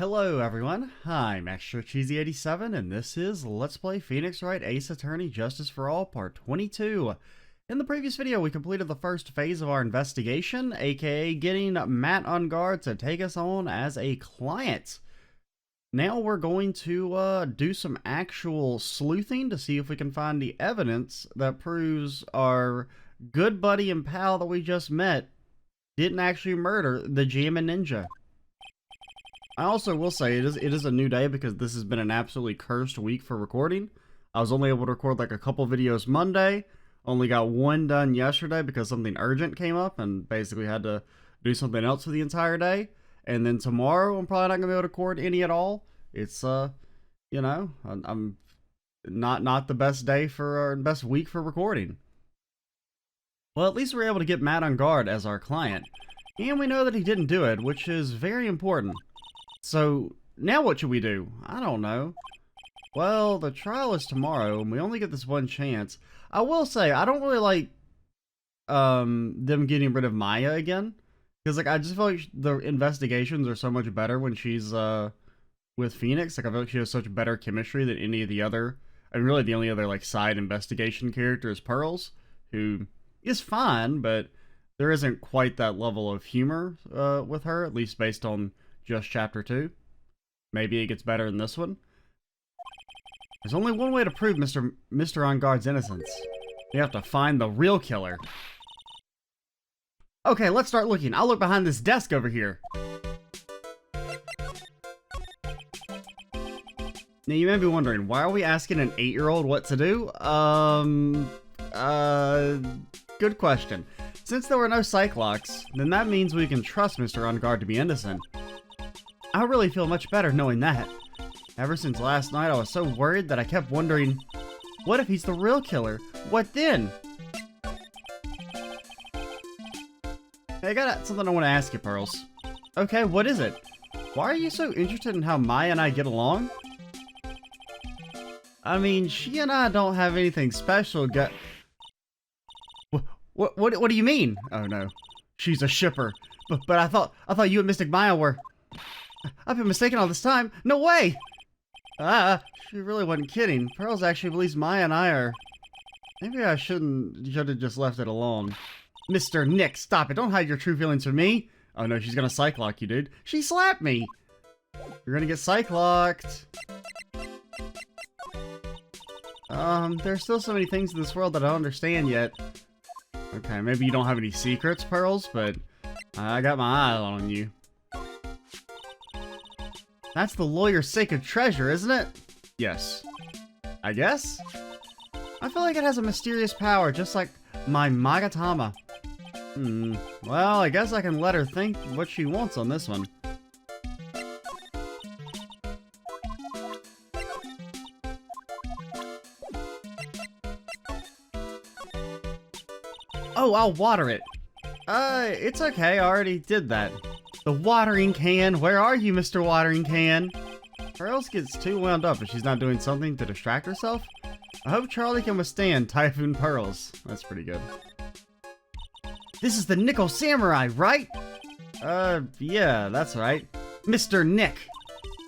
Hello everyone, I'm Extra Cheesy 87 and this is Let's Play Phoenix Wright Ace Attorney Justice for All Part 22. In the previous video we completed the first phase of our investigation, aka getting Matt on guard to take us on as a client. Now we're going to do some actual sleuthing to see if we can find the evidence that proves our good buddy and pal that we just met didn't actually murder the Jammin' Ninja. I also will say it is a new day because this has been an absolutely cursed week for recording. I was only able to record like a couple videos Monday, only got one done yesterday because something urgent came up and basically had to do something else for the entire day. And then tomorrow I'm probably not gonna be able to record any at all. It's you know, I'm not the best day for our best week for recording. Well, at least we were able to get Matt on guard as our client, and we know that he didn't do it, which is very important. So, now what should we do? I don't know. Well, the trial is tomorrow, and we only get this one chance. I will say, I don't really like, them getting rid of Maya again. Because, like, I just feel like the investigations are so much better when she's, with Phoenix. Like, I feel like she has such better chemistry than any of the other, and really the only other, like, side investigation character is Pearls, who is fine, but there isn't quite that level of humor, with her, at least based on just chapter 2. Maybe it gets better in this one. There's only one way to prove Mr. On Guard's innocence. You have to find the real killer. Okay, let's start looking. I'll look behind this desk over here. Now you may be wondering, why are we asking an 8-year-old what to do? Good question. Since there were no psych locks, then that means we can trust Mr. On Guard to be innocent. I really feel much better knowing that. Ever since last night, I was so worried that I kept wondering, what if he's the real killer? What then? Hey, I got something I want to ask you, Pearls. Okay, what is it? Why are you so interested in how Maya and I get along? I mean, she and I don't have anything special. What do you mean? Oh no, she's a shipper. But I thought you and Mystic Maya were. I've been mistaken all this time. No way! She really wasn't kidding. Pearls actually believes Maya and I are. Maybe I should have just left it alone. Mr. Nick, stop it! Don't hide your true feelings from me. Oh no, she's gonna psych lock you, dude. She slapped me. You're gonna get psych locked. There's still so many things in this world that I don't understand yet. Okay, maybe you don't have any secrets, Pearls, but I got my eye on you. That's the lawyer's sacred treasure, isn't it? Yes. I guess? I feel like it has a mysterious power, just like my Magatama. Well, I guess I can let her think what she wants on this one. Oh, I'll water it. It's okay, I already did that. The watering can! Where are you, Mr. Watering Can? Pearls gets too wound up if she's not doing something to distract herself. I hope Charlie can withstand Typhoon Pearls. That's pretty good. This is the Nickel Samurai, right? Yeah, that's right. Mr. Nick!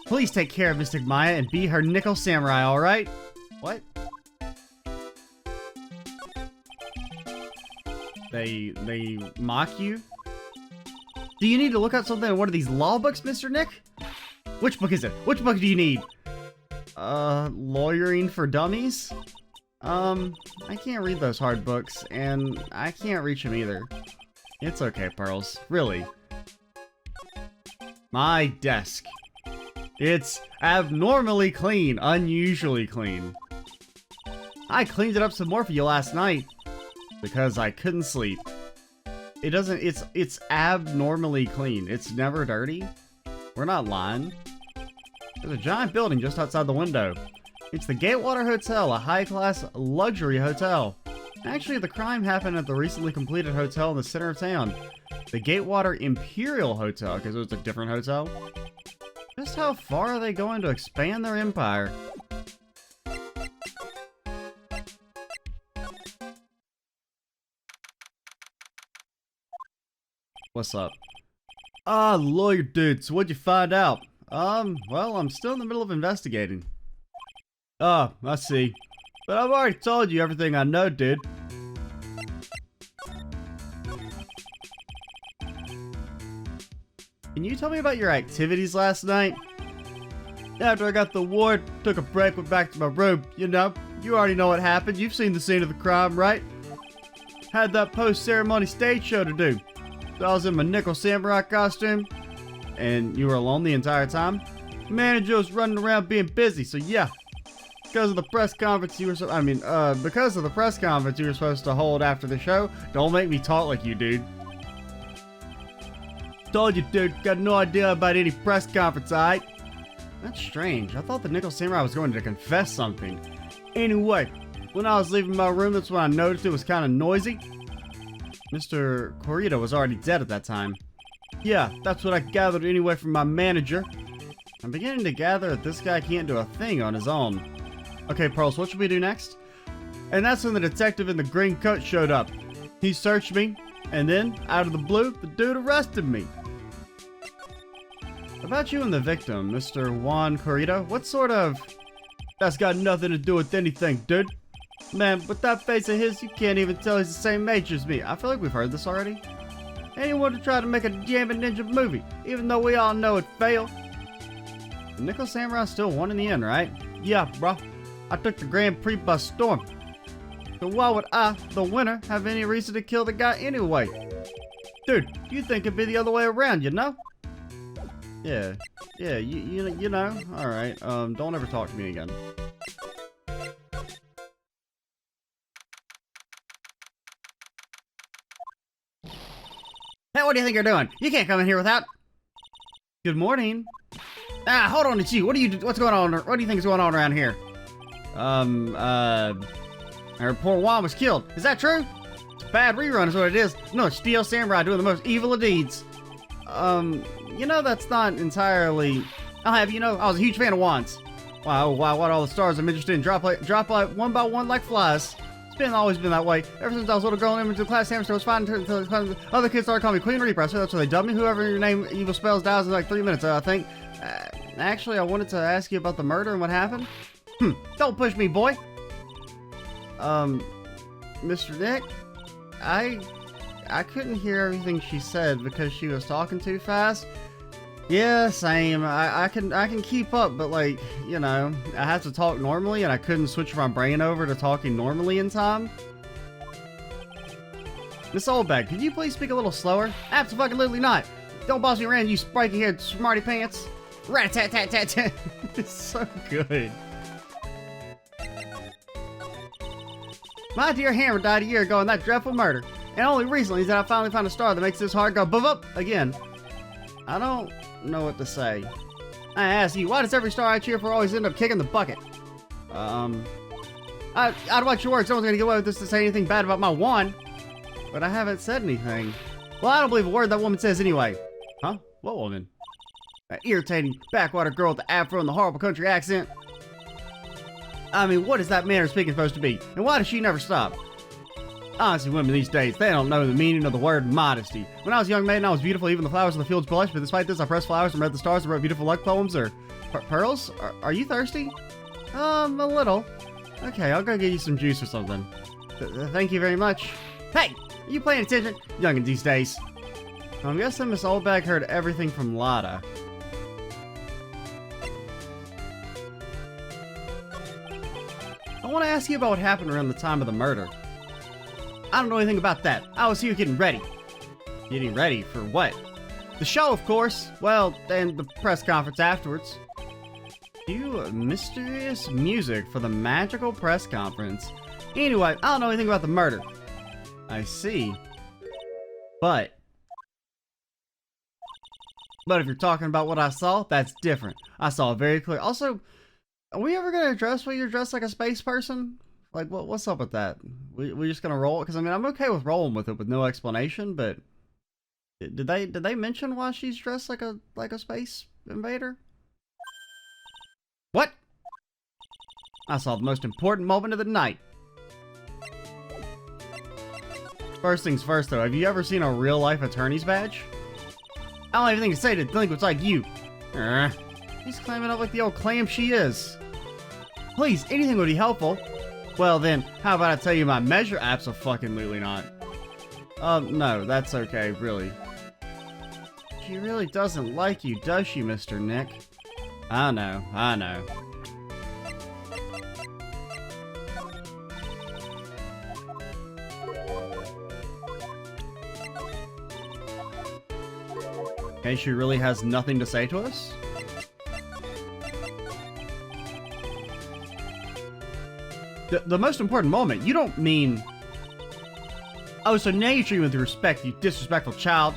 Please take care of Mystic Maya and be her Nickel Samurai, alright? What? They mock you? Do you need to look up something in one of these law books, Mr. Nick? Which book is it? Which book do you need? Lawyering for Dummies? I can't read those hard books, and I can't reach them either. It's okay, Pearls. Really. My desk. It's abnormally clean, unusually clean. I cleaned it up some more for you last night, because I couldn't sleep. It doesn't, it's abnormally clean. It's never dirty. We're not lying. There's a giant building just outside the window. It's the Gatewater Hotel, a high-class luxury hotel. Actually, the crime happened at the recently completed hotel in the center of town. The Gatewater Imperial Hotel, because it was a different hotel. Just how far are they going to expand their empire? What's up? Ah, lawyer dude, so what'd you find out? Well, I'm still in the middle of investigating. Oh, I see. But I've already told you everything I know, dude. Can you tell me about your activities last night? After I got the award, took a break, went back to my room. You know, you already know what happened. You've seen the scene of the crime, right? Had that post-ceremony stage show to do. So I was in my nickel samurai costume. And you were alone the entire time? Manager was running around being busy, so yeah. Because of the press conference you were because of the press conference you were supposed to hold after the show, don't make me talk like you, dude. Told you, dude, got no idea about any press conference, alright? That's strange. I thought the nickel samurai was going to confess something. Anyway, when I was leaving my room, that's when I noticed it was kind of noisy. Mr. Corrida was already dead at that time. Yeah, that's what I gathered anyway from my manager. I'm beginning to gather that this guy can't do a thing on his own. Okay, Pearls, what should we do next? And that's when the detective in the green coat showed up. He searched me, and then, out of the blue, the dude arrested me. About you and the victim, Mr. Juan Corrida, what sort of... That's got nothing to do with anything, dude. Man, with that face of his, you can't even tell he's the same age as me. I feel like we've heard this already. Anyone to try to make a jamming ninja movie, even though we all know it failed. The Nickel Samurai still won in the end, right? Yeah, bruh. I took the Grand Prix by storm. So why would I, the winner, have any reason to kill the guy anyway? Dude, you think it'd be the other way around, you know? Yeah, you know. Alright, don't ever talk to me again. Hey, what do you think you're doing? You can't come in here without... Good morning. Ah, hold on, it's you. What's going on? What do you think is going on around here? Our poor Juan was killed. Is that true? It's a bad rerun is what it is. No, Steel Samurai doing the most evil of deeds. You know, that's not entirely... I'll have you know, I was a huge fan of Juan's. Wow, what all the stars I'm interested in drop like one by one like flies. It's always been that way. Ever since I was a little girl and into the class hamster was fine until other kids started calling me Queen Reaper. So that's why they dubbed me. Whoever your name evil spells dies in like 3 minutes, I think. Actually, I wanted to ask you about the murder and what happened. Don't push me, boy. Mr. Nick, I couldn't hear everything she said because she was talking too fast. Yeah, same. I can keep up, but like, you know, I have to talk normally and I couldn't switch my brain over to talking normally in time. Miss Oldbag, could you please speak a little slower? Absolutely not. Don't boss me around, you spiky-haired smarty pants. Rat-tat-tat-tat-tat. It's so good. My dear Hammer died a year ago in that dreadful murder. And only recently is that I finally found a star that makes this heart go boop again. I don't know what to say. I ask you, why does every star I cheer for always end up kicking the bucket? I'd watch your words. Someone's gonna get away with this to say anything bad about my Juan. But I haven't said anything. Well, I don't believe a word that woman says anyway. Huh? What woman? That irritating backwater girl with the afro and the horrible country accent. I mean, what is that manner of speaking supposed to be? And why does she never stop? Honestly, women these days, they don't know the meaning of the word modesty. When I was a young maiden, I was beautiful, even the flowers in the fields blush, but despite this, I pressed flowers and read the stars and wrote beautiful luck poems, or... Pearls? Are you thirsty? A little. Okay, I'll go get you some juice or something. Thank you very much. Hey! Are you paying attention? Youngin' these days. I'm guessing Miss Oldbag heard everything from Lotta. I want to ask you about what happened around the time of the murder. I don't know anything about that. I was here getting ready. Getting ready for what? The show, of course. Well, and the press conference afterwards. Cue mysterious music for the magical press conference. Anyway, I don't know anything about the murder. I see. But if you're talking about what I saw, that's different. I saw it very clear. Also, are we ever gonna address why you're dressed like a space person? Like, what's up with that? We just gonna roll it? Because I mean, I'm okay with rolling with it with no explanation. But did they mention why she's dressed like a space invader? What? I saw the most important moment of the night. First things first, though. Have you ever seen a real life attorney's badge? I don't have anything to say to delinquents like you. She's climbing up like the old clam she is. Please, anything would be helpful. Well then, how about I tell you my measure? Abso-fucking-lutely not. No, that's okay, really. She really doesn't like you, does she, Mr. Nick? I know, I know. Okay, she really has nothing to say to us? The most important moment, you don't mean... Oh, so now you treat me with respect, you disrespectful child.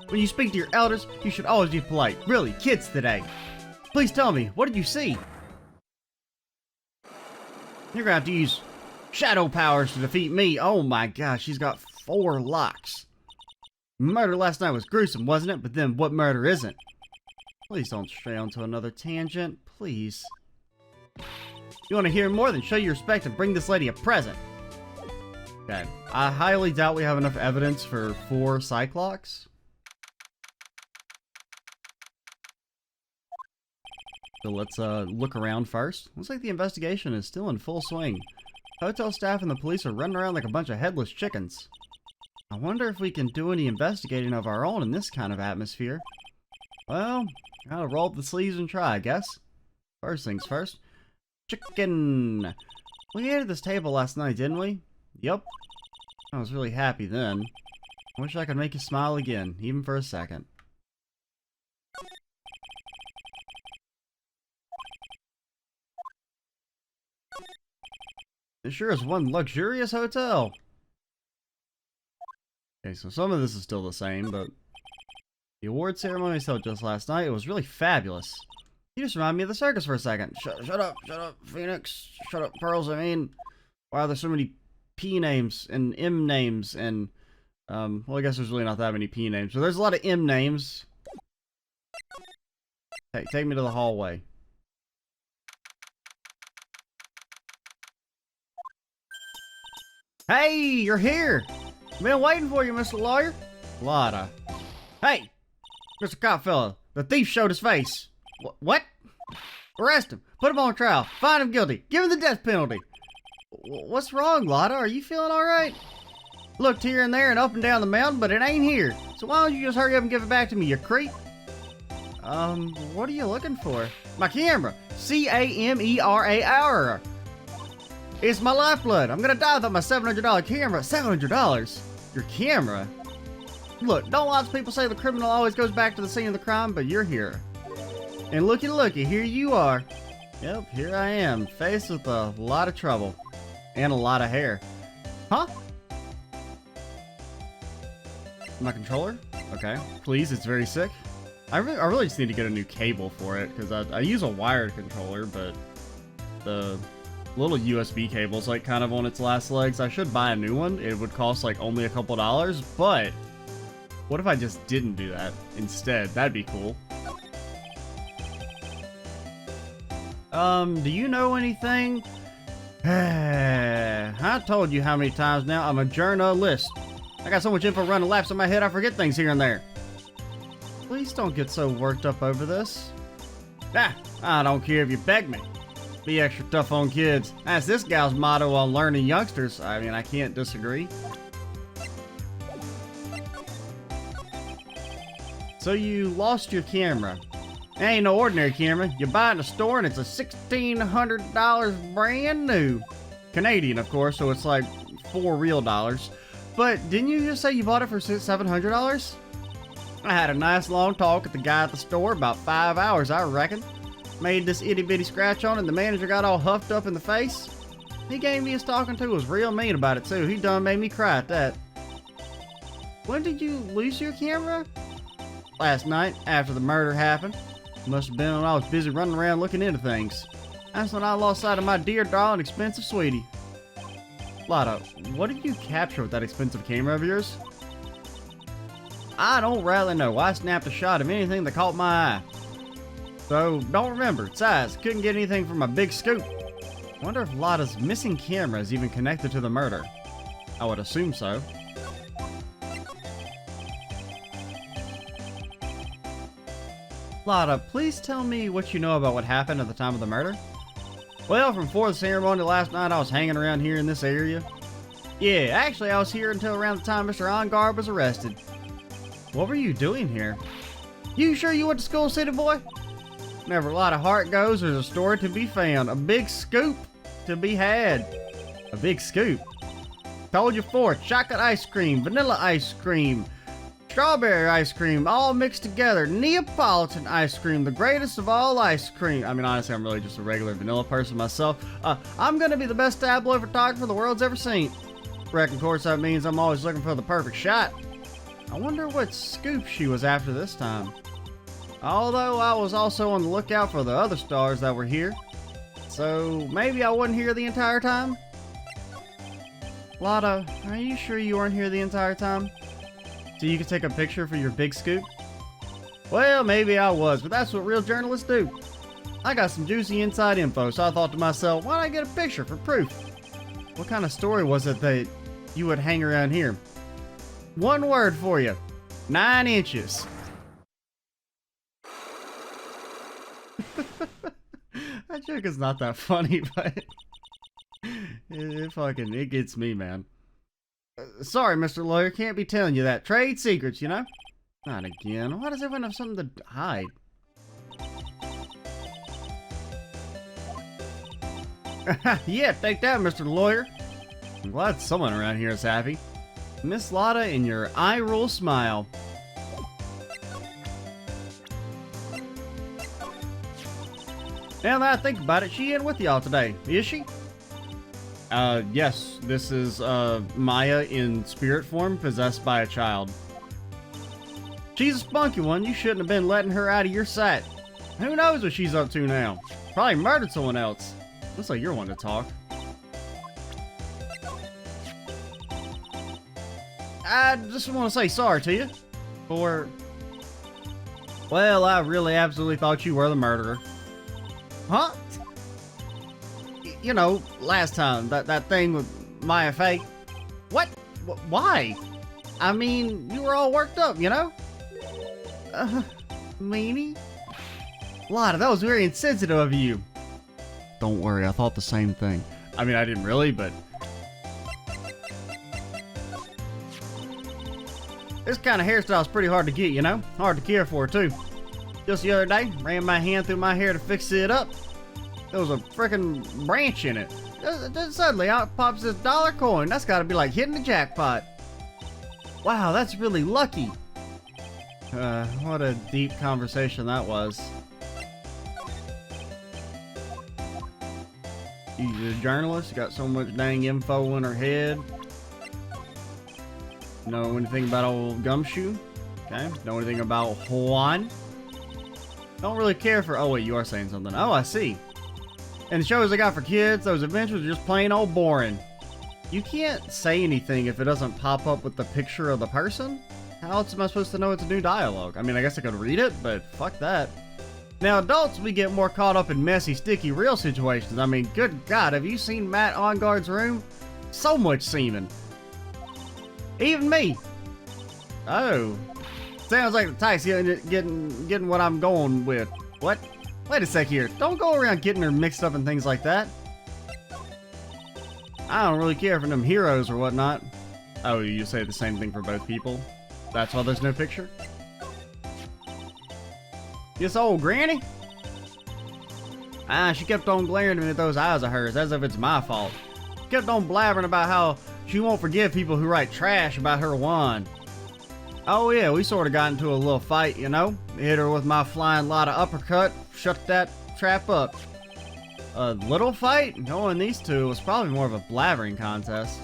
When you speak to your elders, you should always be polite. Really, kids today. Please tell me, what did you see? You're gonna have to use shadow powers to defeat me. Oh my gosh, she's got 4 locks. Murder last night was gruesome, wasn't it? But then what murder isn't? Please don't stray onto another tangent, please. You want to hear more? Then show your respect and bring this lady a present. Okay, I highly doubt we have enough evidence for 4 Cyclocks. So let's look around first. Looks like the investigation is still in full swing. Hotel staff and the police are running around like a bunch of headless chickens. I wonder if we can do any investigating of our own in this kind of atmosphere. Well, I'll roll up the sleeves and try, I guess. First things first. Chicken! We ate at this table last night, didn't we? Yup. I was really happy then. I wish I could make you smile again, even for a second. This sure is one luxurious hotel. Okay, so some of this is still the same, but the award ceremony was held just last night. It was really fabulous. You just remind me of the circus for a second. Shut up, Phoenix. Shut up, Pearls. I mean, why are there so many P names and M names and, well, I guess there's really not that many P names, but there's a lot of M names. Hey, take me to the hallway. Hey, you're here. Been waiting for you, Mr. Lawyer. Lotta. Hey, Mr. Copfella, the thief showed his face. What? Arrest him. Put him on trial. Find him guilty. Give him the death penalty. What's wrong, Lotta? Are you feeling alright? Looked here and there and up and down the mountain, but it ain't here. So why don't you just hurry up and give it back to me, you creep? What are you looking for? My camera. C-A-M-E-R-A hour. It's my lifeblood. I'm gonna die without my $700 camera. $700? Your camera? Look, don't lots of people say the criminal always goes back to the scene of the crime, but you're here. And looky, here you are. Yep, here I am, faced with a lot of trouble. And a lot of hair. Huh? My controller? Okay, please, it's very sick. I really just need to get a new cable for it, because I use a wired controller, but the little USB cable's like kind of on its last legs. I should buy a new one. It would cost like only a couple dollars, but what if I just didn't do that instead? That'd be cool. Do you know anything? I told you how many times now, I'm a journalist. I got so much info running laps in my head, I forget things here and there. Please don't get so worked up over this. I don't care if you beg me. Be extra tough on kids. That's this gal's motto on learning youngsters. I mean, I can't disagree. So you lost your camera. It ain't no ordinary camera. You buy it in a store and it's a $1,600 brand new. Canadian, of course, so it's like $4 real. But didn't you just say you bought it for $700? I had a nice long talk with the guy at the store, about 5 hours, I reckon. Made this itty bitty scratch on it, and the manager got all huffed up in the face. He gave me his talking to, was real mean about it too. He done made me cry at that. When did you lose your camera? Last night, after the murder happened. Must have been when I was busy running around looking into things. That's when I lost sight of my dear, darling, expensive sweetie. Lotta, what did you capture with that expensive camera of yours? I don't rightly know. I snapped a shot of anything that caught my eye. So, don't remember. Besides, couldn't get anything from my big scoop. Wonder if Lotta's missing camera is even connected to the murder. I would assume so. Lotta, please tell me what you know about what happened at the time of the murder. Well, from before the ceremony last night, I was hanging around here in this area. Yeah, actually, I was here until around the time Mr. Ongard was arrested. What were you doing here? You sure you went to school, city boy? Whenever a lot of heart goes, there's a story to be found. A big scoop to be had. A big scoop? Told you before, chocolate ice cream, vanilla ice cream, strawberry ice cream, all mixed together. Neapolitan ice cream, the greatest of all ice cream. I mean, honestly, I'm really just a regular vanilla person myself. I'm gonna be the best tabloid photographer the world's ever seen. Reckon, of course, that means I'm always looking for the perfect shot. I wonder what scoop she was after this time. Although I was also on the lookout for the other stars that were here. So maybe I wasn't here the entire time? Lotta, are you sure you weren't here the entire time? So you could take a picture for your big scoop? Well, maybe I was, but that's what real journalists do. I got some juicy inside info, so I thought to myself, why don't I get a picture for proof? What kind of story was it that you would hang around here? One word for you. 9 inches. That joke is not that funny, but it gets me, man. Sorry, Mr. Lawyer, can't be telling you that. Trade secrets, you know? Not again. Why does everyone have something to hide? Yeah, take that, Mr. Lawyer. I'm glad someone around here is happy. Miss Lotta and your eye roll smile. Now that I think about it, she ain't with y'all today, is she? Yes, this is, Maya in spirit form, possessed by a child. She's a spunky one, you shouldn't have been letting her out of your sight. Who knows what she's up to now? Probably murdered someone else. Looks like you're one to talk. I just want to say sorry to you. For... Well, I really absolutely thought you were the murderer. Huh? You know, last time, that thing with Maya Faye. What? Why? I mean, you were all worked up, you know? Meanie? Lotta, that was very insensitive of you. Don't worry, I thought the same thing. I mean, I didn't really, but... This kind of hairstyle's pretty hard to get, you know? Hard to care for, too. Just the other day, ran my hand through my hair to fix it up. There was a freaking branch in it. Then suddenly out pops this dollar coin. That's gotta be like hitting the jackpot. Wow, that's really lucky. What a deep conversation that was. She's a journalist, got so much dang info in her head. Know anything about old Gumshoe? Okay. Know anything about Juan? Don't really care for... Oh wait, you are saying something. Oh, I see. And the shows I got for kids, those adventures are just plain old boring. You can't say anything if it doesn't pop up with the picture of the person? How else am I supposed to know it's a new dialogue? I mean, I guess I could read it, but fuck that. Now, adults, we get more caught up in messy, sticky, real situations. I mean, good God, have you seen Matt Ongard's room? So much semen. Even me. Oh. Sounds like the type's getting what I'm going with. What? Wait a sec here. Don't go around getting her mixed up in things like that. I don't really care for them heroes or whatnot. Oh, you say the same thing for both people? That's why there's no picture? This old granny? She kept on glaring at me with those eyes of hers as if it's my fault. She kept on blabbering about how she won't forgive people who write trash about her wand. Oh yeah, we sort of got into a little fight, you know? Hit her with my flying Lotta uppercut, shut that trap up. A little fight? Knowing these two, it was probably more of a blabbering contest.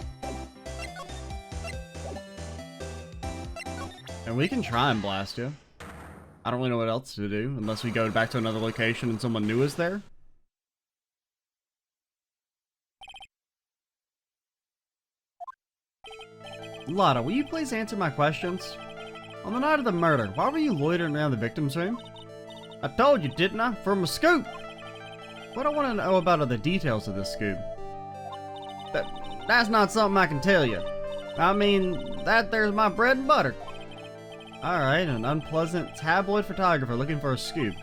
And we can try and blast you. I don't really know what else to do, unless we go back to another location and someone new is there. Lotta, will you please answer my questions? On the night of the murder, why were you loitering around the victim's room? I told you, didn't I? From a scoop! What I want to know about are the details of this scoop. That's not something I can tell you. I mean, that there's my bread and butter. Alright, an unpleasant tabloid photographer looking for a scoop.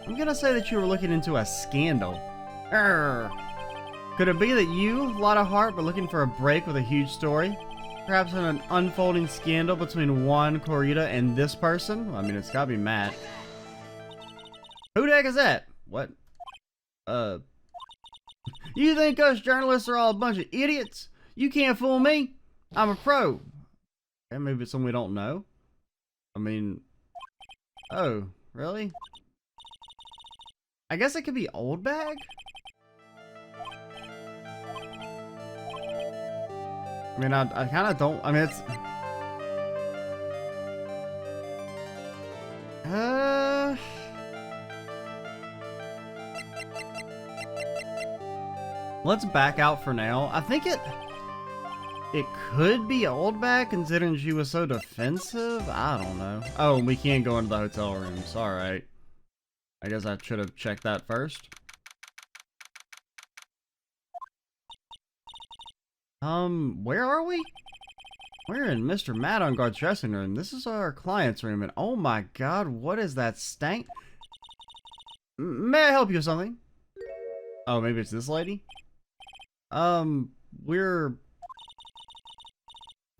I'm gonna say that you were looking into a scandal. Urgh. Could it be that you, a lot of heart, but looking for a break with a huge story? Perhaps in an unfolding scandal between Juan Corrida and this person? I mean, it's gotta be Matt. Who the heck is that? What? You think us journalists are all a bunch of idiots? You can't fool me. I'm a pro. Okay, maybe it's someone we don't know. I mean... Oh, really? I guess it could be Old Bag? I mean, I kind of don't... I mean, it's... Let's back out for now. I think it could be Old Bag, considering she was so defensive. I don't know. Oh, we can't go into the hotel rooms. Alright. I guess I should have checked that first. Where are we? We're in Mr. Matt on Guard's dressing room. This is our client's room, and oh my god, what is that stank? May I help you with something? Oh, maybe it's this lady? You're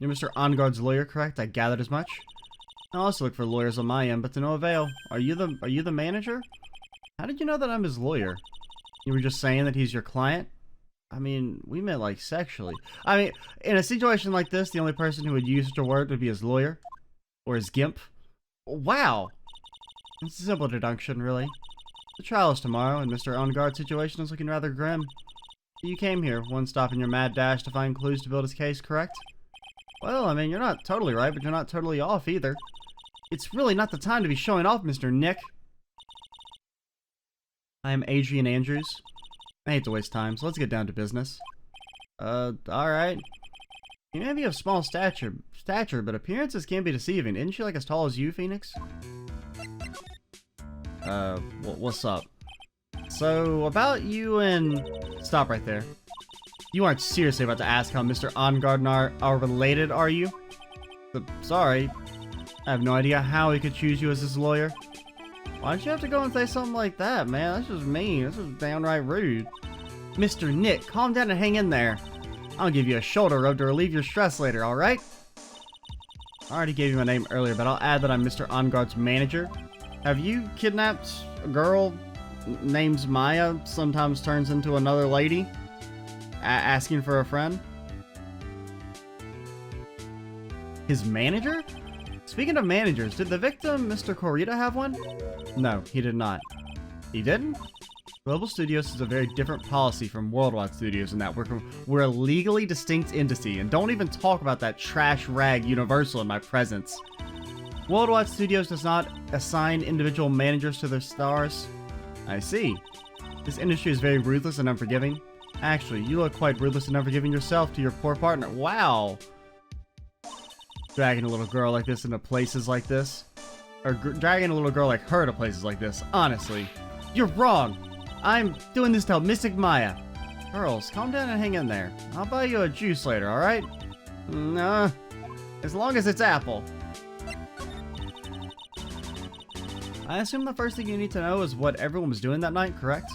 Mr. Onguard's lawyer, correct? I gathered as much. I also look for lawyers on my end, but to no avail. Are you the manager? How did you know that I'm his lawyer? You were just saying that he's your client? I mean, we meant like sexually. I mean, in a situation like this, the only person who would use such a word would be his lawyer. Or his gimp. Wow! It's a simple deduction, really. The trial is tomorrow, and Mr. Onguard's situation is looking rather grim. You came here, one stop in your mad dash to find clues to build his case, correct? Well, I mean, you're not totally right, but you're not totally off either. It's really not the time to be showing off, Mr. Nick. I am Adrian Andrews. I hate to waste time, so let's get down to business. Alright. You may be of small stature, but appearances can be deceiving. Isn't she like as tall as you, Phoenix? What's up? So, about you and... Stop right there. You aren't seriously about to ask how Mr. Onguard and are related, are you? Sorry. I have no idea how he could choose you as his lawyer. Why'd you have to go and say something like that, man? That's just mean. This is downright rude. Mr. Nick, calm down and hang in there. I'll give you a shoulder rub to relieve your stress later, alright? I already gave you my name earlier, but I'll add that I'm Mr. Onguard's manager. Have you kidnapped a girl named Maya, sometimes turns into another lady? Asking for a friend? His manager? Speaking of managers, did the victim, Mr. Corrida, have one? No, he did not. He didn't? Global Studios is a very different policy from Worldwide Studios in that we're a legally distinct entity, and don't even talk about that trash rag Universal in my presence. Worldwide Studios does not assign individual managers to their stars. I see. This industry is very ruthless and unforgiving. Actually, you look quite ruthless and unforgiving yourself to your poor partner. Wow! Dragging a little girl like this into places like this. Or dragging a little girl like her to places like this. Honestly. You're wrong! I'm doing this to help Mystic Maya. Girls, calm down and hang in there. I'll buy you a juice later, alright? Nah. As long as it's apple. I assume the first thing you need to know is what everyone was doing that night, correct?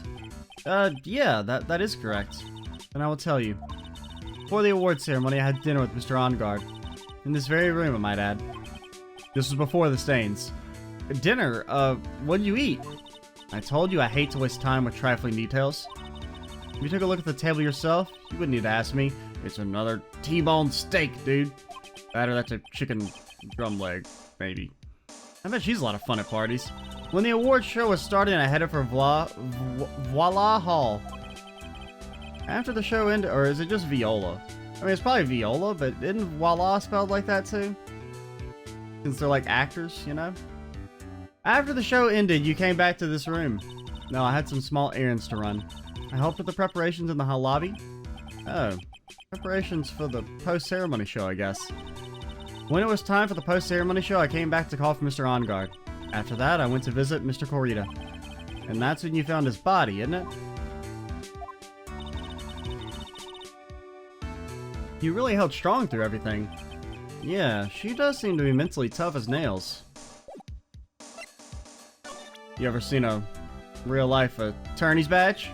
Yeah, that is correct. And I will tell you. Before the award ceremony, I had dinner with Mr. Onguard. In this very room, I might add. This was before the stains. Dinner? What did you eat? I told you I hate to waste time with trifling details. If you took a look at the table yourself, you wouldn't need to ask me. It's another T-bone steak, dude. That or that's a chicken drum leg, maybe. I bet she's a lot of fun at parties. When the award show was starting, I headed for Voila Hall. After the show ended, or is it just Viola? I mean, it's probably Viola, but isn't Voila spelled like that too? Since they're like actors, you know? After the show ended, you came back to this room. No, I had some small errands to run. I helped with the preparations in the hall lobby. Oh, preparations for the post-ceremony show, I guess. When it was time for the post-ceremony show, I came back to call for Mr. Onguard. After that, I went to visit Mr. Corrida. And that's when you found his body, isn't it? You really held strong through everything. Yeah, she does seem to be mentally tough as nails. You ever seen a real-life attorney's badge?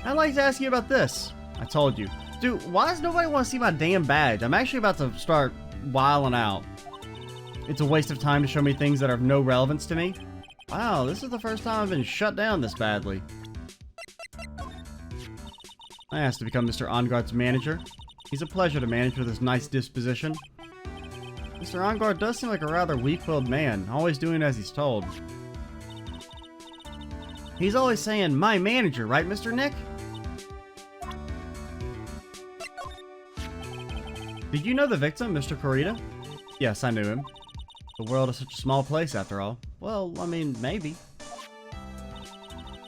I'd like to ask you about this. I told you. Dude, why does nobody want to see my damn badge? I'm actually about to start wilding out. It's a waste of time to show me things that are of no relevance to me. Wow, this is the first time I've been shut down this badly. I asked to become Mr. Onguard's manager. He's a pleasure to manage with his nice disposition. Mr. Onguard does seem like a rather weak-willed man, always doing as he's told. He's always saying, "My manager, right, Mr. Nick?" Did you know the victim, Mr. Corrida? Yes, I knew him. The world is such a small place, after all. Well, I mean, maybe.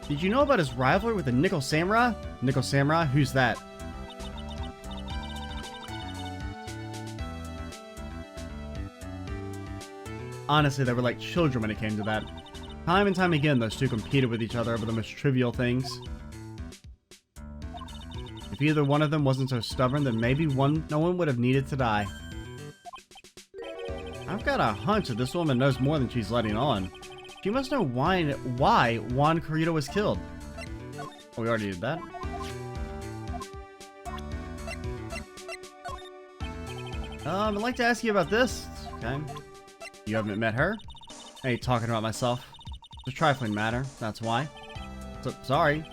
Did you know about his rivalry with the Nickel Samurai? Nickel Samurai? Who's that? Honestly, they were like children when it came to that. Time and time again, those two competed with each other over the most trivial things. If either one of them wasn't so stubborn, then maybe no one would have needed to die. I've got a hunch that this woman knows more than she's letting on. She must know why Juan Corrida was killed. Oh, we already did that. I'd like to ask you about this. Okay. You haven't met her? I ain't talking about myself. It's a trifling matter, that's why. So, sorry.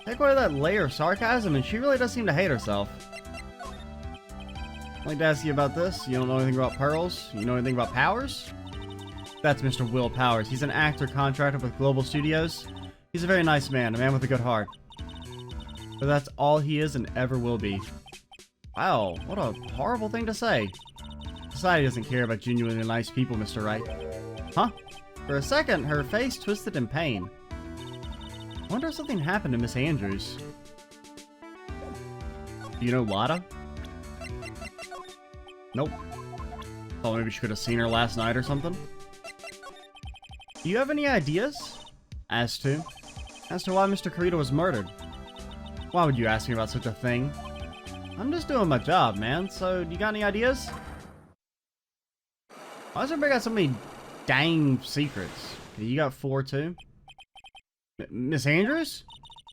Take away that layer of sarcasm and she really does seem to hate herself. I'd like to ask you about this. You don't know anything about pearls? You know anything about Powers? That's Mr. Will Powers. He's an actor contracted with Global Studios. He's a very nice man, a man with a good heart. But that's all he is and ever will be. Wow, what a horrible thing to say. Society doesn't care about genuinely nice people, Mr. Wright. Huh? For a second, her face twisted in pain. I wonder if something happened to Miss Andrews. Do you know Lada? Nope. Thought maybe she could have seen her last night or something. Do you have any ideas? As to why Mr. Corrida was murdered? Why would you ask me about such a thing? I'm just doing my job, man, so you got any ideas? Why does everybody got so many dang secrets? You got 4 too? Miss Andrews?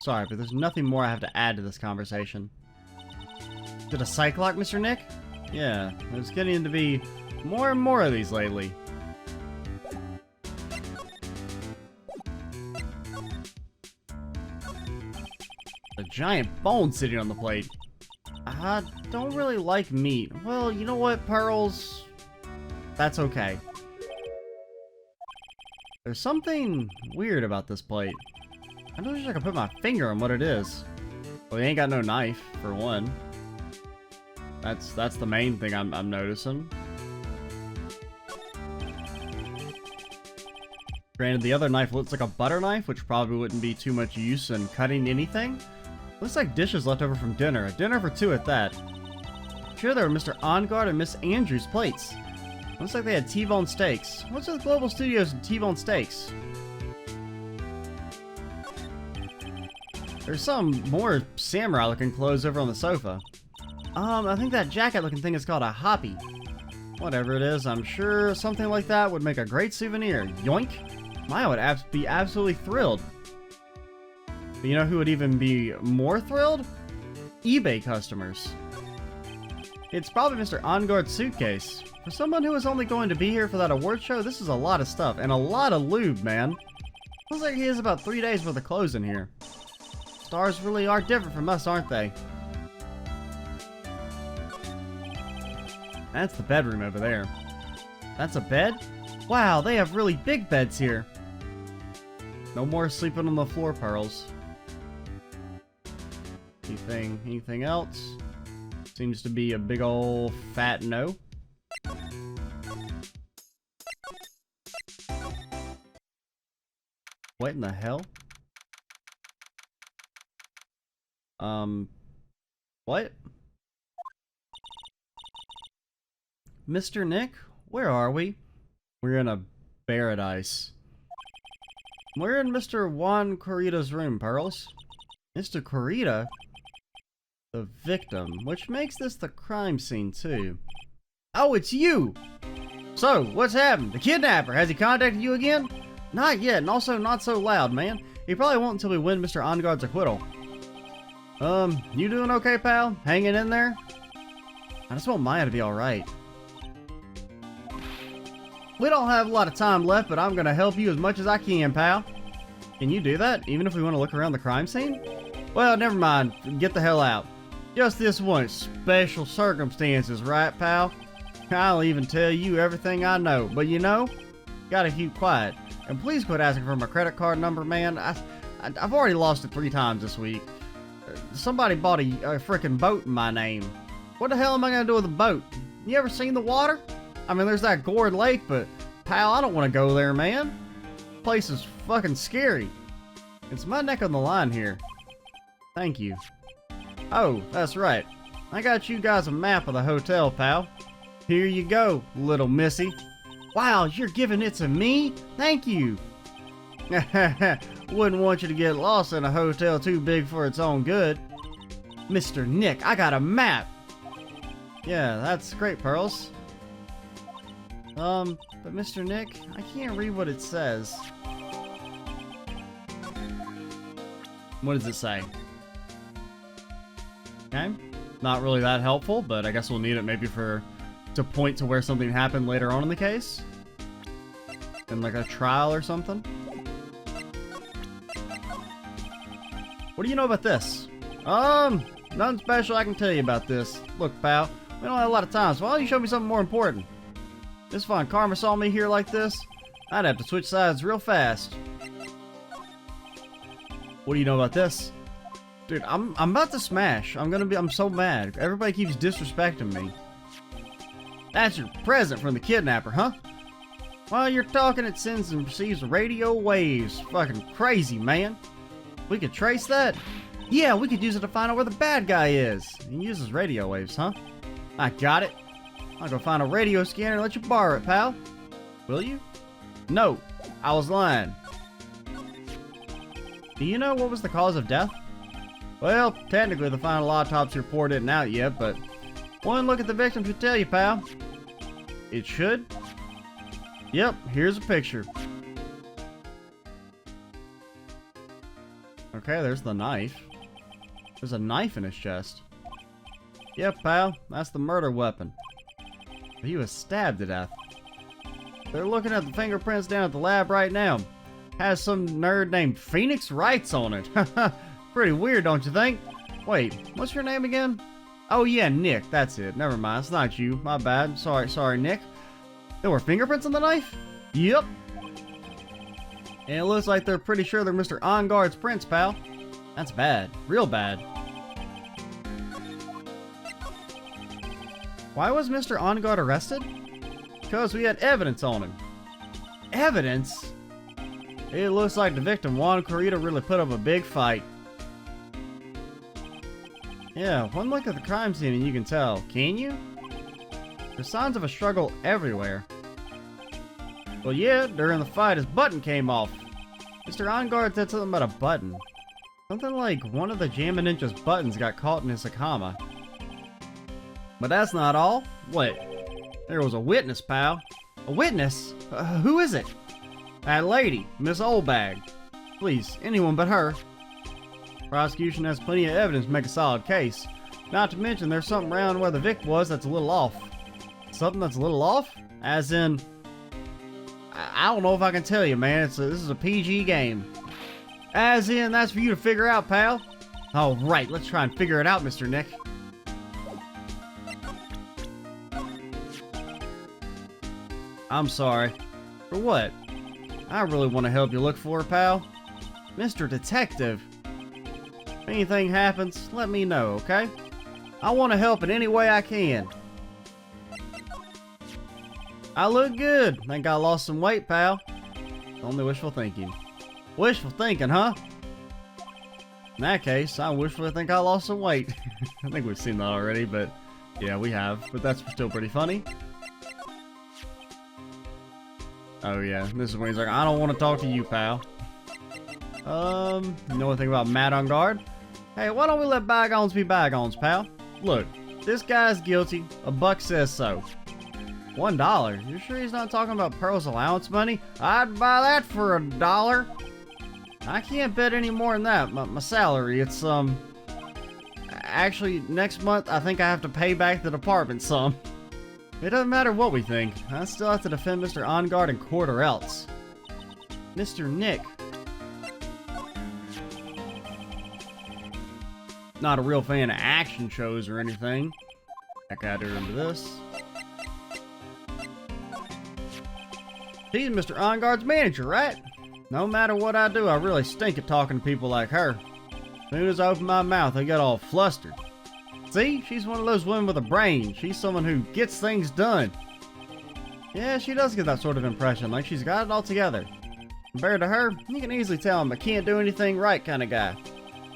Sorry, but there's nothing more I have to add to this conversation. Did a psych lock, Mr. Nick? Yeah, there's getting to be more and more of these lately. A giant bone sitting on the plate. I don't really like meat. Well, you know what, Pearls? That's okay. There's something weird about this plate. I don't wish I could put my finger on what it is. Well, they ain't got no knife, for one. That's the main thing I'm noticing. Granted, the other knife looks like a butter knife, which probably wouldn't be too much use in cutting anything. Looks like dishes left over from dinner. A dinner for 2 at that. Sure, there were Mr. Onguard and Miss Andrews' plates. Looks like they had T-bone steaks. What's with Global Studios and T-bone steaks? There's some more samurai-looking clothes over on the sofa. I think that jacket-looking thing is called a hoppy. Whatever it is, I'm sure something like that would make a great souvenir. Yoink! Maya would be absolutely thrilled. But you know who would even be more thrilled? eBay customers. It's probably Mr. Onguard's suitcase. For someone who is only going to be here for that award show, this is a lot of stuff. And a lot of lube, man. Looks like he has about 3 days worth of clothes in here. Stars really are different from us, aren't they? That's the bedroom over there. That's a bed? Wow, they have really big beds here. No more sleeping on the floor, Pearls. Anything else? Seems to be a big ol' fat no. What in the hell? What? Mr. Nick? Where are we? We're in a paradise. We're in Mr. Juan Corrida's room, Pearls. Mr. Corrida? The victim, which makes this the crime scene, too. Oh, it's you! So, what's happened? The kidnapper, has he contacted you again? Not yet, and also not so loud, man. He probably won't until we win Mr. Onguard's acquittal. You doing okay, pal? Hanging in there? I just want Maya to be alright. We don't have a lot of time left, but I'm gonna help you as much as I can, pal. Can you do that, even if we want to look around the crime scene? Well, never mind. Get the hell out. Just this one. Special circumstances, right, pal? I'll even tell you everything I know, but you know, gotta keep quiet. And please quit asking for my credit card number, man. I've already lost it 3 times this week. Somebody bought a freaking boat in my name. What the hell am I gonna do with a boat? You ever seen the water? I mean, there's that Gourd Lake, but pal, I don't want to go there, man. This place is fucking scary. It's my neck on the line here. Thank you. Oh, that's right. I got you guys a map of the hotel, pal. Here you go, little missy. Wow, you're giving it to me? Thank you. Wouldn't want you to get lost in a hotel too big for its own good. Mr. Nick, I got a map. Yeah, that's great, Pearls. But Mr. Nick, I can't read what it says. What does it say? Okay. Not really that helpful, but I guess we'll need it maybe to point to where something happened later on in the case. In like a trial or something. What do you know about this? Nothing special I can tell you about this. Look, pal, we don't have a lot of time, so why don't you show me something more important? This fine karma saw me here like this, I'd have to switch sides real fast. What do you know about this? Dude, I'm about to smash. I'm so mad. Everybody keeps disrespecting me. That's your present from the kidnapper, huh? While you're talking, it sends and receives radio waves. Fucking crazy, man. We could trace that? Yeah, we could use it to find out where the bad guy is. He uses radio waves, huh? I got it. I'll go find a radio scanner and let you borrow it, pal. Will you? No, I was lying. Do you know what was the cause of death? Well, technically the final autopsy report isn't out yet, but one look at the victim should tell you, pal. It should? Yep, here's a picture. Okay, there's the knife. There's a knife in his chest. Yep, pal, that's the murder weapon. He was stabbed to death. They're looking at the fingerprints down at the lab right now. Has some nerd named Phoenix Wrights on it. Pretty weird, don't you think? Wait, what's your name again? Oh yeah, Nick, that's it. Never mind, it's not you. My bad. Sorry, Nick. There were fingerprints on the knife? Yep. And it looks like they're pretty sure they're Mr. Onguard's prints, pal. That's bad. Real bad. Why was Mr. Onguard arrested? Because we had evidence on him. Evidence? It looks like the victim, Juan Corrida, really put up a big fight. Yeah, one look at the crime scene and you can tell. Can you? There's signs of a struggle everywhere. Well, yeah, during the fight, his button came off. Mr. Onguard said something about a button. Something like one of the Jammin' Ninja's buttons got caught in his Sakama. But that's not all. Wait, there was a witness, pal. A witness? Who is it? That lady, Miss Oldbag. Please, anyone but her. Prosecution has plenty of evidence to make a solid case. Not to mention there's something around where the Vic was that's a little off. Something that's a little off? As in, I don't know if I can tell you, man. This is a PG game. As in, that's for you to figure out, pal. Alright, let's try and figure it out, Mr. Nick. I'm sorry. For what? I really want to help you look for her, pal. Mr. Detective. If anything happens, let me know, okay? I want to help in any way I can. I look good. Think I lost some weight, pal. Only wishful thinking. Wishful thinking, huh? In that case, I wishfully think I lost some weight. I think we've seen that already, but yeah, we have. But that's still pretty funny. Oh yeah, this is when he's like, I don't want to talk to you, pal. You know anything about Matt on guard? Hey, why don't we let bygones be bygones, pal? Look, this guy's guilty. A buck says so. $1? You sure he's not talking about Pearl's allowance money? I'd buy that for $1. I can't bet any more than that. My salary, it's, actually, next month, I think I have to pay back the department some. It doesn't matter what we think. I still have to defend Mr. Onguard in court or else. Mr. Nick. Not a real fan of action shows or anything. Heck, I do remember this. She's Mr. Onguard's manager, right? No matter what I do, I really stink at talking to people like her. As soon as I open my mouth, I get all flustered. See? She's one of those women with a brain. She's someone who gets things done. Yeah, she does get that sort of impression, like she's got it all together. Compared to her, you can easily tell I'm a can't do anything right kind of guy.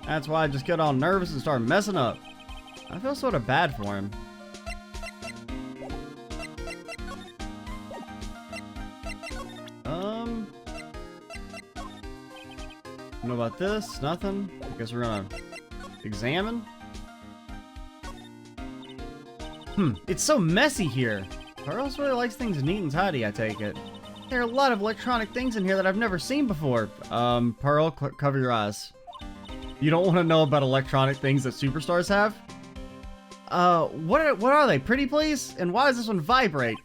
That's why I just get all nervous and start messing up. I feel sort of bad for him. What about this? Nothing? I guess we're gonna examine. It's so messy here. Pearls really likes things neat and tidy, I take it. There are a lot of electronic things in here that I've never seen before. Pearl, cover your eyes. You don't want to know about electronic things that superstars have? What are they? Pretty please? And why does this one vibrate?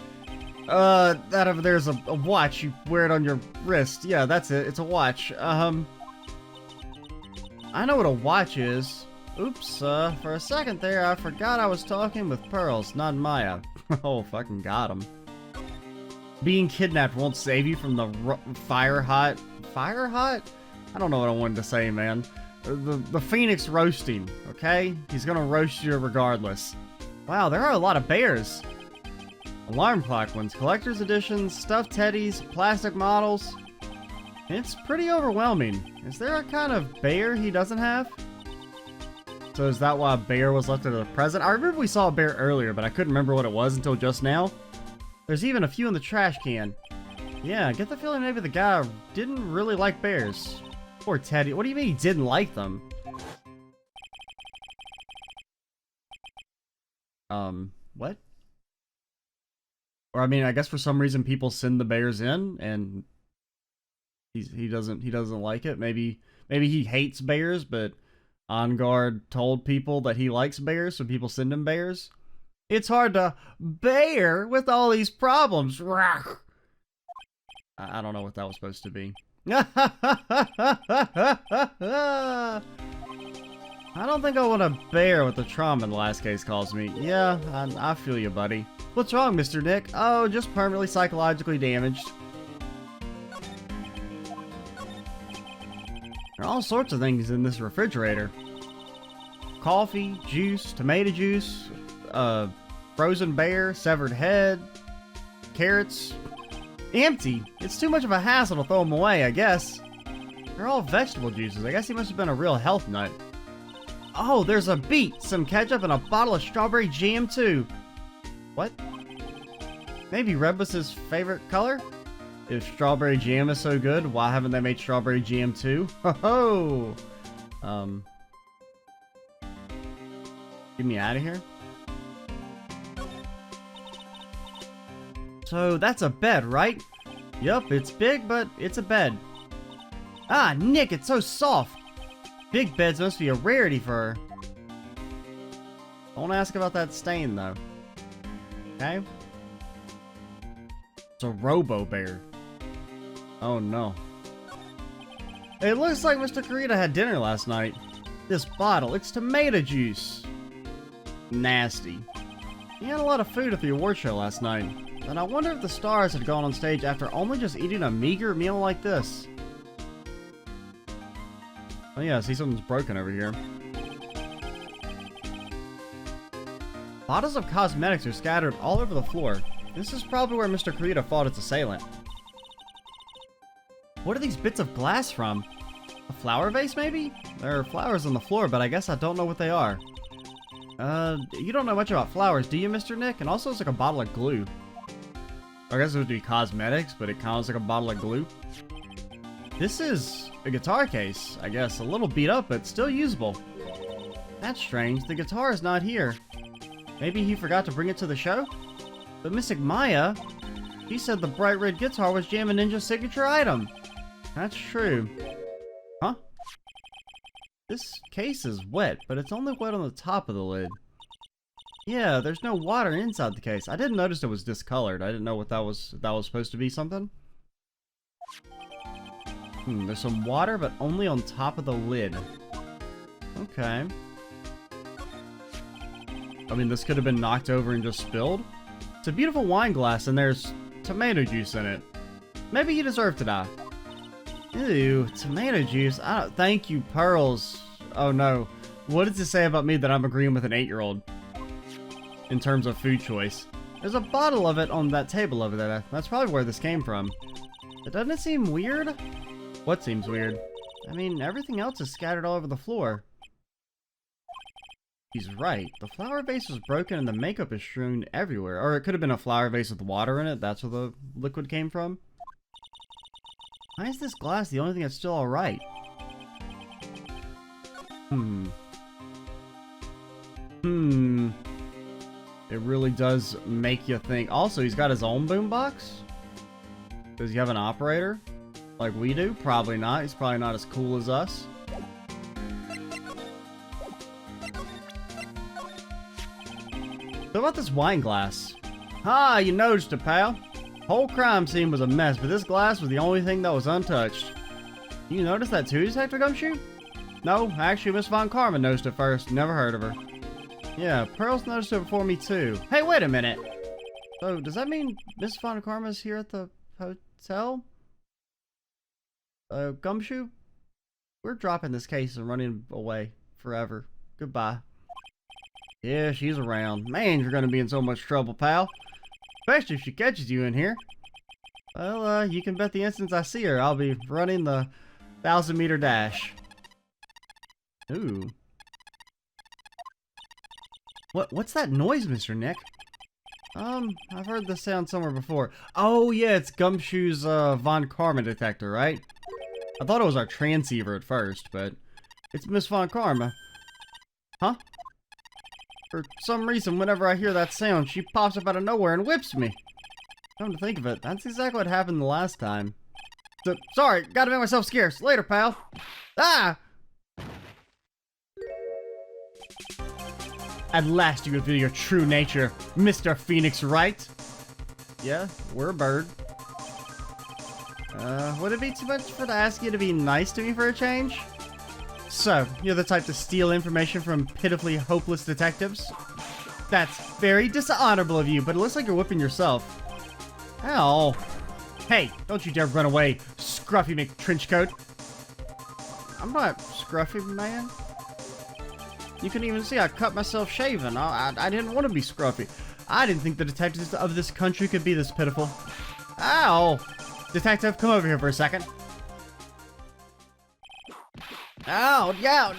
That over there's a watch. You wear it on your wrist. Yeah, that's it. It's a watch. I know what a watch is. Oops, for a second there, I forgot I was talking with Pearls, not Maya. Oh, fucking got him. Being kidnapped won't save you from the fire hot? I don't know what I wanted to say, man. The Phoenix roasting, okay? He's gonna roast you regardless. Wow, there are a lot of bears. Alarm clock ones, collector's editions, stuffed teddies, plastic models. It's pretty overwhelming. Is there a kind of bear he doesn't have? So is that why a bear was left as a present? I remember we saw a bear earlier, but I couldn't remember what it was until just now. There's even a few in the trash can. Yeah, I get the feeling maybe the guy didn't really like bears. Poor Teddy. What do you mean he didn't like them? What? Or I mean, I guess for some reason people send the bears in and he doesn't like it. Maybe he hates bears, but Onguard told people that he likes bears, so people send him bears. It's hard to bear with all these problems. I don't know what that was supposed to be. I don't think I want to bear what the trauma in the last case calls me. Yeah, I feel you, buddy. What's wrong, Mr. Nick? Oh, just permanently psychologically damaged. There are all sorts of things in this refrigerator. Coffee, juice, tomato juice, frozen bear, severed head, carrots. Empty. It's too much of a hassle to throw them away, I guess. They're all vegetable juices. I guess he must have been a real health nut. Oh, there's a beet, some ketchup, and a bottle of strawberry jam, too. What? Maybe red was his favorite color? If strawberry jam is so good, why haven't they made strawberry jam too? Ho ho! Get me out of here. So that's a bed, right? Yup, it's big, but it's a bed. Ah, Nick, it's so soft. Big beds must be a rarity for her. Don't ask about that stain, though. Okay? It's a robo-bear. Oh, no. It looks like Mr. Corrida had dinner last night. This bottle, it's tomato juice. Nasty. He had a lot of food at the award show last night. And I wonder if the stars had gone on stage after only just eating a meager meal like this. Oh yeah, I see something's broken over here. Bottles of cosmetics are scattered all over the floor. This is probably where Mr. Corrida fought its assailant. What are these bits of glass from? A flower vase, maybe? There are flowers on the floor, but I guess I don't know what they are. You don't know much about flowers, do you, Mr. Nick? And also it's like a bottle of glue. I guess it would be cosmetics, but it counts like a bottle of glue. This is a guitar case, I guess. A little beat up, but still usable. That's strange. The guitar is not here. Maybe he forgot to bring it to the show? But Mystic Maya, he said the bright red guitar was Jam and Ninja's signature item. That's true. Huh? This case is wet, but it's only wet on the top of the lid. Yeah, there's no water inside the case. I didn't notice it was discolored. I didn't know what that was supposed to be something. There's some water, but only on top of the lid. Okay. I mean, this could have been knocked over and just spilled. It's a beautiful wine glass, and there's tomato juice in it. Maybe you deserve to die. Ew, tomato juice. Thank you, Pearls. Oh no. What does it say about me that I'm agreeing with an 8-year-old? In terms of food choice. There's a bottle of it on that table over there. That's probably where this came from. But doesn't it seem weird? What seems weird? I mean, everything else is scattered all over the floor. He's right. The flower vase was broken and the makeup is strewn everywhere. Or it could have been a flower vase with water in it. That's where the liquid came from. Why is this glass the only thing that's still alright? It really does make you think. Also, he's got his own boombox? Does he have an operator? Like we do? Probably not. He's probably not as cool as us. So about this wine glass. Ah, you noticed it, pal. Whole crime scene was a mess, but this glass was the only thing that was untouched. You noticed that too, Detective Gumshoe? No, actually Miss Von Karma noticed it first. Never heard of her. Yeah, Pearl's noticed it before me too. Hey, wait a minute! So, does that mean Miss Von Karma's here at the hotel? Gumshoe? We're dropping this case and running away forever. Goodbye. Yeah, she's around. Man, you're gonna be in so much trouble, pal. Especially if she catches you in here. Well, you can bet the instant I see her, I'll be running the 1,000-meter dash. Ooh. What's that noise, Mr. Nick? I've heard this sound somewhere before. Oh, yeah, it's Gumshoe's, Von Karma detector, right? I thought it was our transceiver at first, but it's Miss Von Karma. Huh? For some reason, whenever I hear that sound, she pops up out of nowhere and whips me. Come to think of it, that's exactly what happened the last time. So, sorry, gotta make myself scarce. Later, pal. Ah! At last you reveal your true nature, Mr. Phoenix Wright. Yeah, we're a bird. Would it be too much to ask you to be nice to me for a change? So, you're the type to steal information from pitifully hopeless detectives? That's very dishonorable of you, but it looks like you're whipping yourself. Ow. Hey, don't you dare run away, Scruffy McTrenchcoat. I'm not Scruffy, man. You can even see I cut myself shaving. I didn't want to be scruffy. I didn't think the detectives of this country could be this pitiful. Ow! Detective, come over here for a second. Ow! Yeah!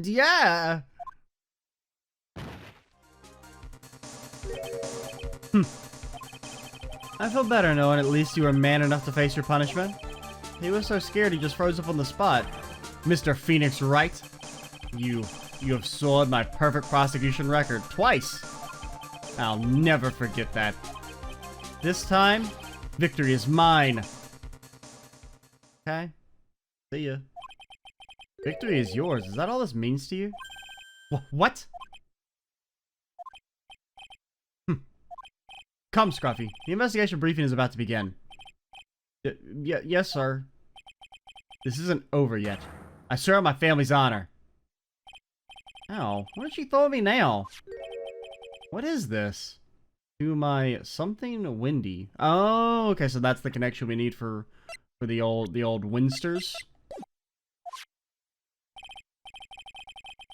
Yeah! I feel better knowing at least you were man enough to face your punishment. He was so scared he just froze up on the spot. Mr. Phoenix Wright. You have soiled my perfect prosecution record twice. I'll never forget that. This time, victory is mine. Okay. See ya. Victory is yours. Is that all this means to you? What? Come, Scruffy. The investigation briefing is about to begin. Yes, sir. This isn't over yet. I swear on my family's honor. Ow, what did she throw at me now? What is this? To my something windy. Oh, okay, so that's the connection we need for the old Winsters.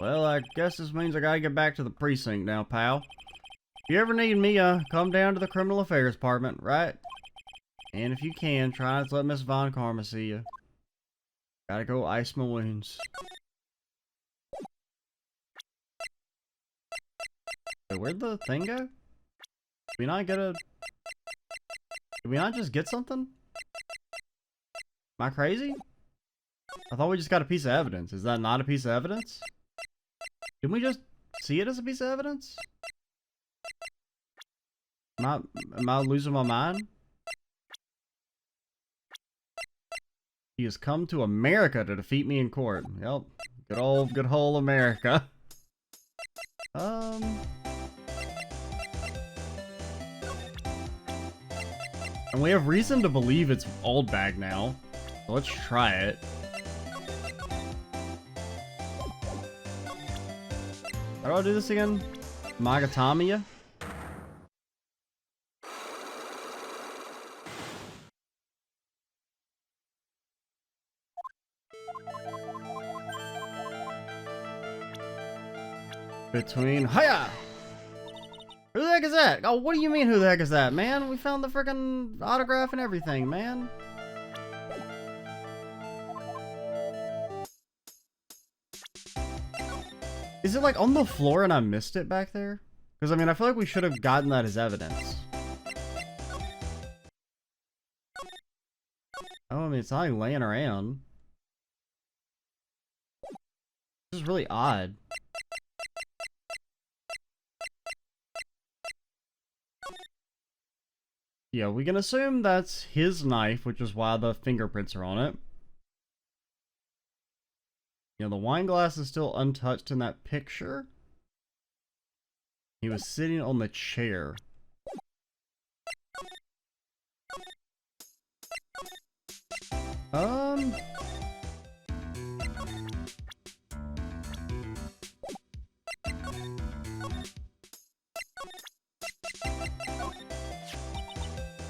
Well, I guess this means I gotta get back to the precinct now, pal. If you ever need me, come down to the criminal affairs department, right? And if you can, try not to let Miss Von Karma see you. Gotta go ice my wounds. Wait, where'd the thing go? Did we not just get something? Am I crazy? I thought we just got a piece of evidence. Is that not a piece of evidence? Didn't we just see it as a piece of evidence? Am I losing my mind? He has come to America to defeat me in court. Yep. Good old America. And we have reason to believe it's old bag now. So let's try it. How do I do this again? Magatamiya? Between hiya! Who the heck is that? Oh, what do you mean who the heck is that, man? We found the freaking autograph and everything, man. Is it like on the floor and I missed it back there? Because I mean, I feel like we should have gotten that as evidence. Oh, I mean, it's not like laying around. This is really odd. Yeah, we can assume that's his knife, which is why the fingerprints are on it. You know, the wine glass is still untouched in that picture. He was sitting on the chair.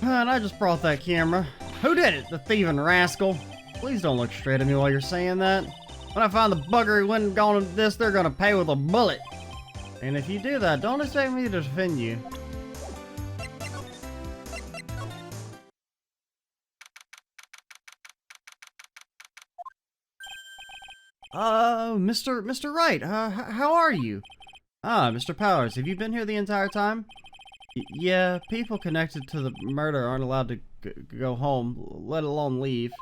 And I just brought that camera. Who did it? The thieving rascal. Please don't look straight at me while you're saying that. When I find the bugger who went and gone into this, they're gonna pay with a bullet. And if you do that, don't expect me to defend you. Mr. Wright, how are you? Ah, Mr. Powers, have you been here the entire time? Yeah, people connected to the murder aren't allowed to go home, let alone leave.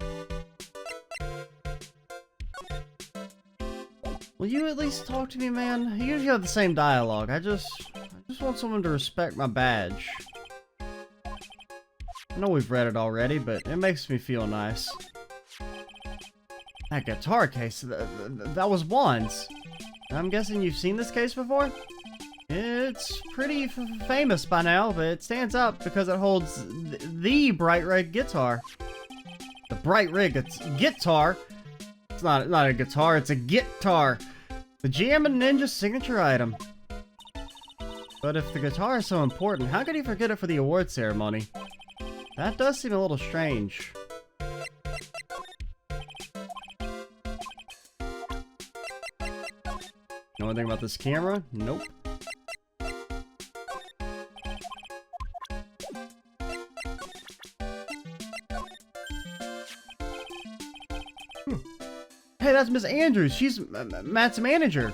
Will you at least talk to me, man? You usually have the same dialogue. I just want someone to respect my badge. I know we've read it already, but it makes me feel nice. That guitar case, that was Juan's. I'm guessing you've seen this case before? It's pretty famous by now, but it stands out because it holds the bright red guitar. The bright red guitar? It's not a guitar, it's a guitar. The GM and Ninja signature item. But if the guitar is so important, how could he forget it for the award ceremony? That does seem a little strange. Know anything about this camera? Nope. Hey, that's Miss Andrews. She's Matt's manager.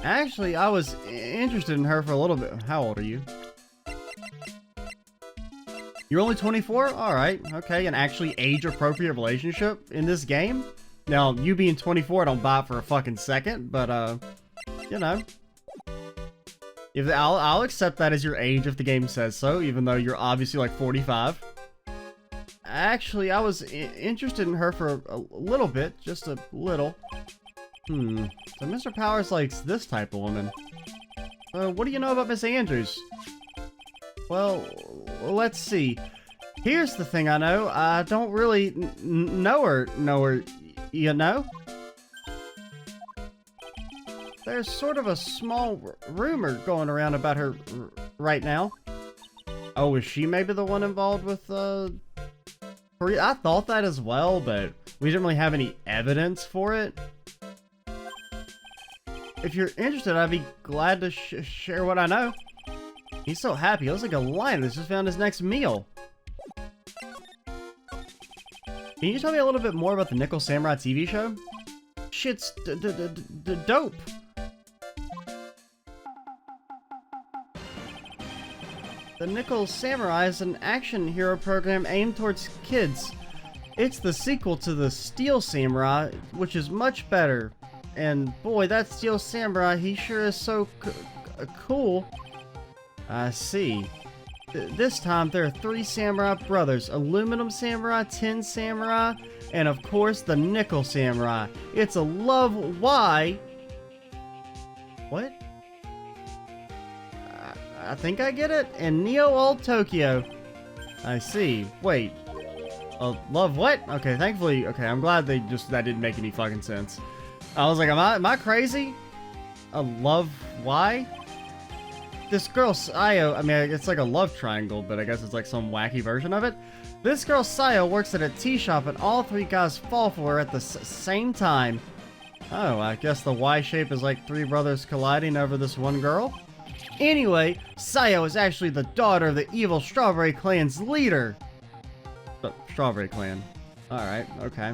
Actually, I was interested in her for a little bit. How old are you? You're only 24? Alright, okay. An actually age-appropriate relationship in this game? Now, you being 24, I don't buy it for a fucking second, but, you know. I'll accept that as your age if the game says so, even though you're obviously like 45. Actually, I was interested in her for a little bit, just a little. So Mr. Powers likes this type of woman. What do you know about Miss Andrews? Well, let's see. Here's the thing I know. I don't really know her, you know? There's sort of a small rumor going around about her right now. Oh, is she maybe the one involved with, I thought that as well, but we didn't really have any evidence for it. If you're interested, I'd be glad to share what I know. He's so happy. He looks like a lion that's just found his next meal. Can you tell me a little bit more about the Nickel Samurai TV show? Shit's dope. The Nickel Samurai is an action hero program aimed towards kids. It's the sequel to the Steel Samurai, which is much better. And boy, that Steel Samurai, he sure is so cool. I see. This time, there are 3 samurai brothers. Aluminum samurai, tin samurai, and of course, the nickel samurai. It's a love why... What? I think I get it. And Neo Old Tokyo. I see. Wait. Love what? Okay, thankfully... Okay, I'm glad that didn't make any fucking sense. I was like, am I crazy? A love why? This girl, Sayo, I mean, it's like a love triangle, but I guess it's like some wacky version of it. This girl, Sayo, works at a tea shop, and all 3 guys fall for her at the same time. Oh, I guess the Y shape is like 3 brothers colliding over this one girl? Anyway, Sayo is actually the daughter of the evil Strawberry Clan's leader. Strawberry Clan. Alright, okay.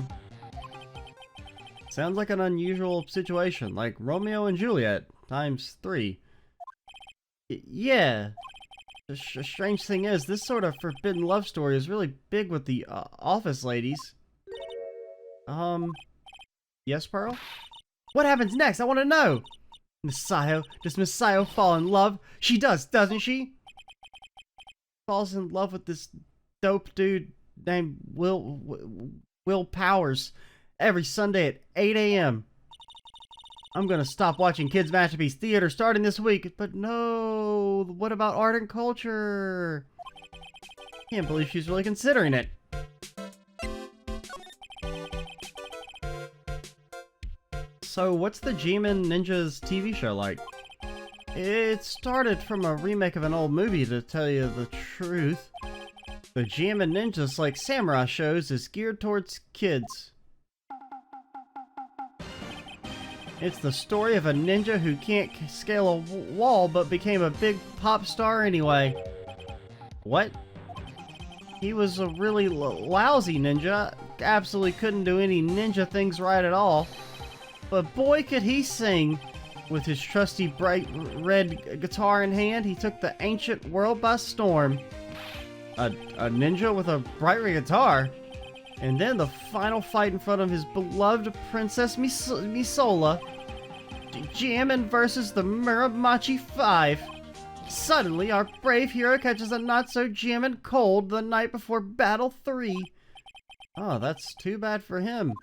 Sounds like an unusual situation, like Romeo and Juliet, times 3. Yeah. The strange thing is, this sort of forbidden love story is really big with the office ladies. Yes, Pearl? What happens next? I want to know! Miss Sayo, does Miss Sayo fall in love? She does, doesn't she? Falls in love with this dope dude named Will Powers every Sunday at 8 a.m. I'm gonna stop watching Kids Masterpiece Theater starting this week, but no, what about art and culture? Can't believe she's really considering it. So what's the G-Man Ninjas TV show like? It started from a remake of an old movie, to tell you the truth. The G-Man Ninjas, like samurai shows, is geared towards kids. It's the story of a ninja who can't scale a wall but became a big pop star anyway. What? He was a really lousy ninja, absolutely couldn't do any ninja things right at all. But boy could he sing! With his trusty bright red guitar in hand, he took the ancient world by storm. A ninja with a bright red guitar? And then the final fight in front of his beloved Princess Misola. Jammin' versus the Muramachi 5. Suddenly, our brave hero catches a not-so-jammin' cold the night before Battle 3. Oh, that's too bad for him.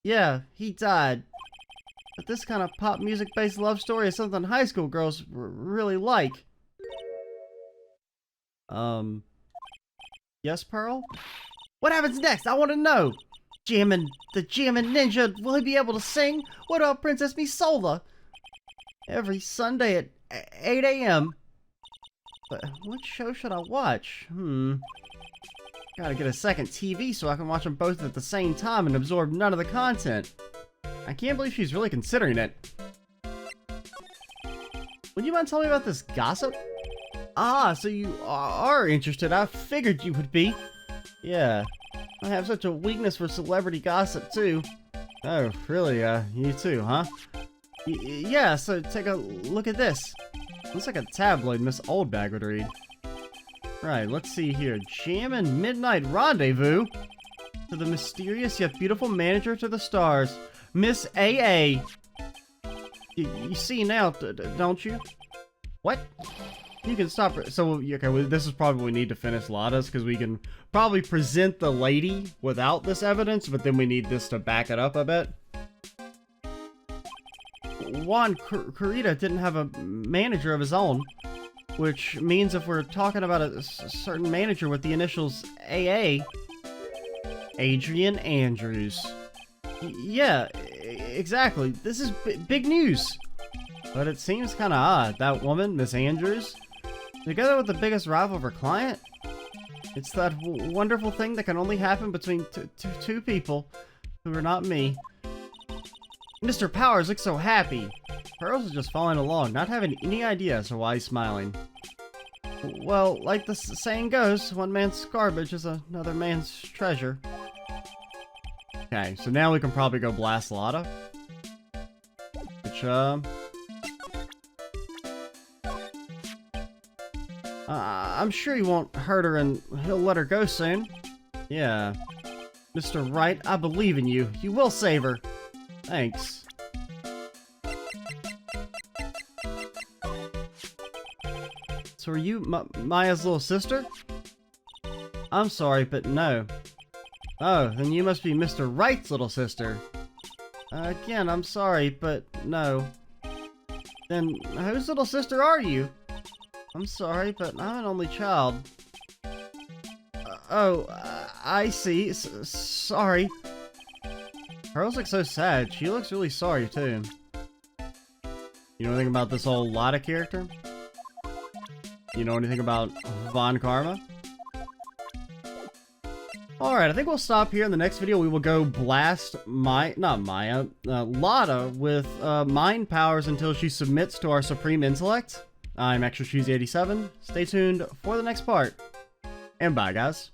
Yeah, he died. But this kind of pop music-based love story is something high school girls really like. Yes, Pearl? What happens next? I want to know! The Jammin' Ninja, will he be able to sing? What about Princess Misola? Every Sunday at 8 a.m. But what show should I watch? Gotta get a second TV so I can watch them both at the same time and absorb none of the content. I can't believe she's really considering it. Would you mind telling me about this gossip? Ah, so you are interested. I figured you would be. Yeah. I have such a weakness for celebrity gossip, too. Oh, really? You too, huh? Yeah, so take a look at this. Looks like a tabloid Miss Oldbag would read. Right, let's see here. Jammin' Midnight Rendezvous. To the mysterious yet beautiful manager to the stars, Miss AA. You see now, don't you? What? You can stop. So, okay, well, this is probably we need to finish Lada's, because we can probably present the lady without this evidence, but then we need this to back it up a bit. Juan Corrida didn't have a manager of his own, which means if we're talking about a certain manager with the initials AA, Adrian Andrews. Yeah, exactly. This is big news. But it seems kind of odd. That woman, Miss Andrews, together with the biggest rival of her client. It's that wonderful thing that can only happen between two people who are not me. Mr. Powers looks so happy. Pearls is just following along, not having any idea as to why he's smiling. Well, like the saying goes, one man's garbage is another man's treasure. Okay, so now we can probably go blast Lada. Which, I'm sure he won't hurt her and he'll let her go soon. Yeah. Mr. Wright, I believe in you. You will save her. Thanks. So are you Maya's little sister? I'm sorry, but no. Oh, then you must be Mr. Wright's little sister. Again, I'm sorry, but no. Then whose little sister are you? I'm sorry, but I'm an only child. I see. Sorry. Pearl's looks so sad. She looks really sorry, too. You know anything about this whole Lotta character? You know anything about Von Karma? Alright, I think we'll stop here. In the next video, we will go blast Lotta with mind powers until she submits to our supreme intellect. I'm Extra Cheesy 87. Stay tuned for the next part. And bye, guys.